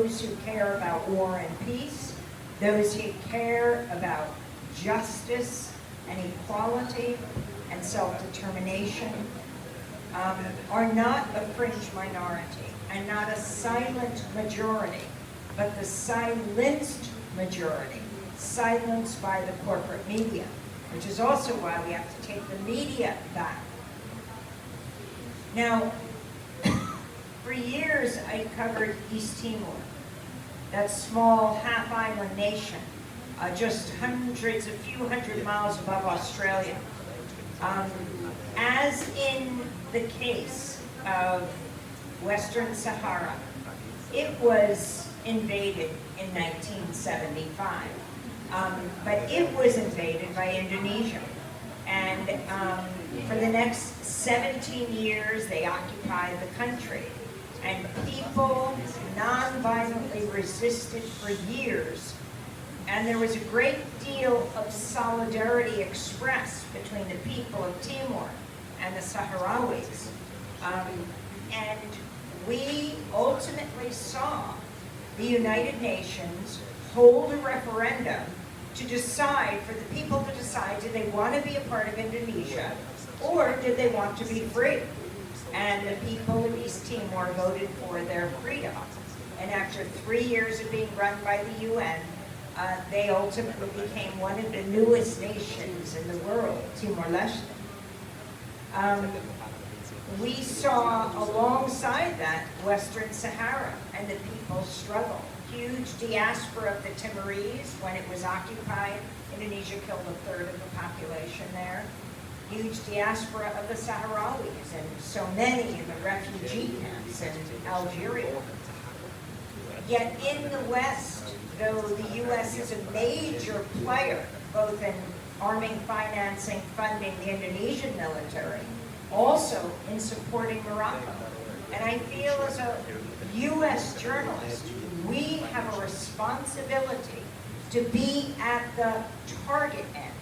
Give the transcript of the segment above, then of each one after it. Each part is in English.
Those who care about war and peace, those who care about justice and equality and self-determination, are not a fringe minority and not a silent majority, but the silenced majority, silenced by the corporate media, which is also why we have to take the media back. Now, for years I covered East Timor, that small half-island nation, just a few hundred miles above Australia. As in the case of Western Sahara, it was invaded in 1975, but it was invaded by Indonesia. And for the next 17 years, they occupied the country. And people non-violently resisted for years. And there was a great deal of solidarity expressed between the people of Timor and the Sahrawis. And we ultimately saw the United Nations hold a referendum to decide, for the people to decide, did they want to be a part of Indonesia or did they want to be free? And the people of East Timor voted for their freedom. And after 3 years of being run by the UN, they ultimately became one of the newest nations in the world, Timor-Leste. We saw alongside that Western Sahara and the people's struggle. Huge diaspora of the Timorese when it was occupied. Indonesia killed a third of the population there. Huge diaspora of the Sahrawis and so many in the refugee camps in Algeria. Yet in the West, though the U.S. is a major player, both in arming, financing, funding the Indonesian military, also in supporting Morocco. And I feel as a U.S. journalist, we have a responsibility to be at the target end.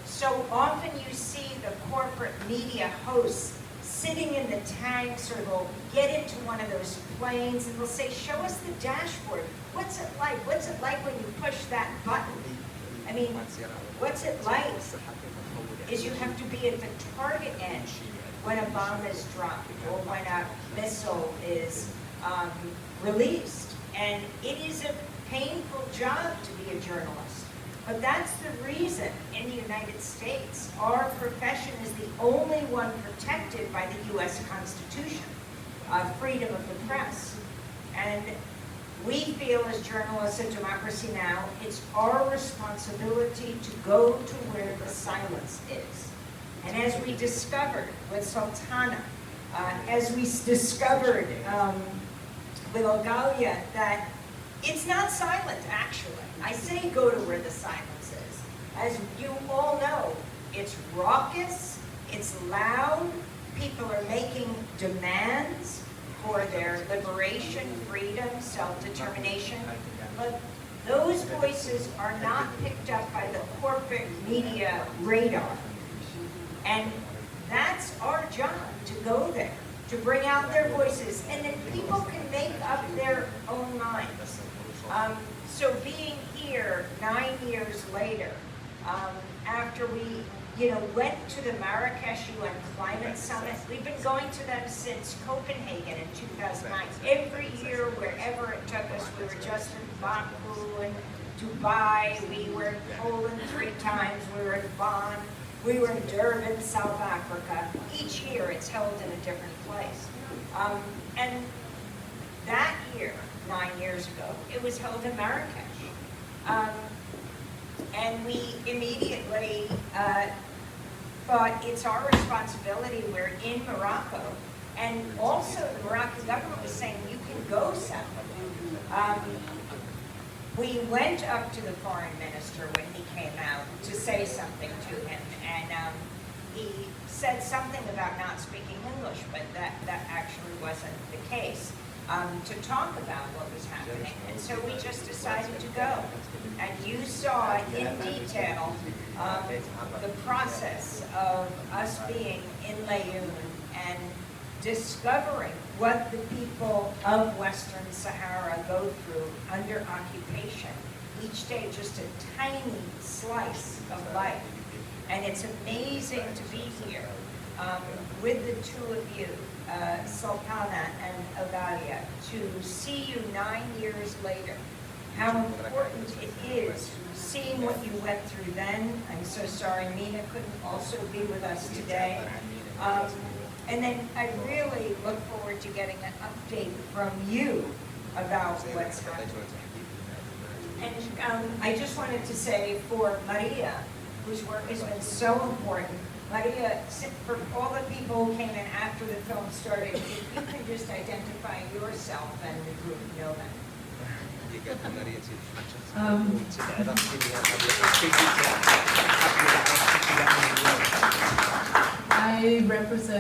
So often you see the corporate media hosts sitting in the tanks, or they'll get into one of those planes and they'll say, show us the dashboard. What's it like? What's it like when you push that button? I mean, what's it like is you have to be at the target end when a bomb is dropped or when a missile is released. And it is a painful job to be a journalist. But that's the reason in the United States our profession is the only one protected by the U.S. Constitution, freedom of the press. And we feel as journalists at Democracy Now! It's our responsibility to go to where the silence is. And as we discovered with Sultana, as we discovered with Ogalia, that it's not silent, actually. I say go to where the silence is. As you all know, it's raucous, it's loud, people are making demands for their liberation, freedom, self-determination, but those voices are not picked up by the corporate media radar. And that's our job, to go there, to bring out their voices, and then people can make up their own minds. So being here 9 years later, after we went to the Marrakesh UN Climate Summit, we've been going to them since Copenhagen in 2009. Every year, wherever it took us, we were just in Baku and Dubai, we were in Poland 3 times, we were in Bonn, we were in Durban, South Africa. Each year it's held in a different place. And that year, 9 years ago, it was held in Marrakesh. And we immediately thought it's our responsibility, we're in Morocco. And also the Moroccan government was saying, you can go south. We went up to the foreign minister when he came out to say something to him, and he said something about not speaking English, but that actually wasn't the case, to talk about what was happening. And so we just decided to go. And you saw in detail the process of us being in Layun and discovering what the people of Western Sahara go through under occupation. Each day, just a tiny slice of life. And it's amazing to be here with the two of you, Sultana and Avalia, to see you 9 years later. How important it is seeing what you went through then. I'm so sorry Mina couldn't also be with us today. And then I really look forward to getting an update from you about what's happening. And I just wanted to say for Maria, whose work has been so important, Maria, for all the people who came in after the film started, if you can just identify yourself and the group, know that. I represent